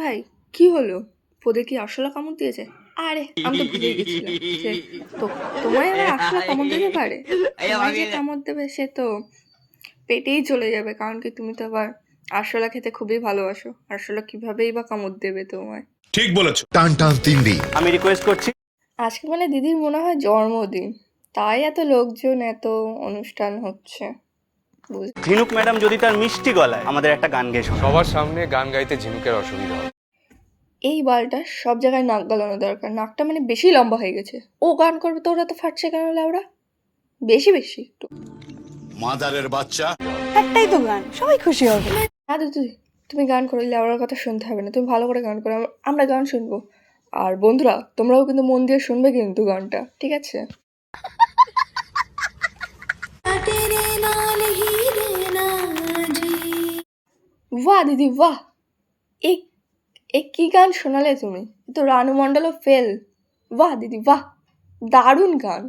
ভাই কি হলো? পোদে কি আরশোলা কামড় দিয়েছে? আরে আমি তো ভুলেই গেছিলাম যে তো তোমায় আবার আরশোলা কামড় দিতে পারে? তোমায় যে কামড় দেবে সে তো পেটেই চলে যাবে, কারণ কি তুমি তো আবার আরশোলা খেতে খুবই ভালোবাসো। আরশোলা কিভাবেই বা কামড় দেবে তোমায়? ঠিক বলেছো। টান টান 3 দিন। আমি রিকোয়েস্ট করছি আজকে মানে দিদির মনে হয় জন্মদিন, তাই এত লোকজন, এত অনুষ্ঠান হচ্ছে। ঝিনুক ম্যাডাম যদি তার মিষ্টি গলায় আমাদের একটা গান গেয়ে শোনায়। সবার সামনে গান গাইতে ঝিনুকের অসুবিধা হবে। এই বালটা সব জায়গায় নাক গলানো দরকার, নাকটা মানে বেশি লম্বা হয়ে গেছে। ও গান করবে তো ওরা তো ফাটছে কেন লাউড়া? বেশি বেশি একটু। মাদারের বাচ্চা। একটাই তো গান, সবাই খুশি হবে। হ্যাঁ দিদি, তুমি গান করো, লাউড়ার কথা শুনতে হবে না, তুমি ভালো করে গান করো, আমরা গান শুনবো। আর বন্ধুরা তোমরাও কিন্তু মন দিয়ে শুনবে কিন্তু গানটা, ঠিক আছে? বাহ দিদি বাহ, এই এই কি গান শোনালে তুমি! এ তো রানু মণ্ডলও ফেল। বাহ দিদি বাহ, দারুণ গান।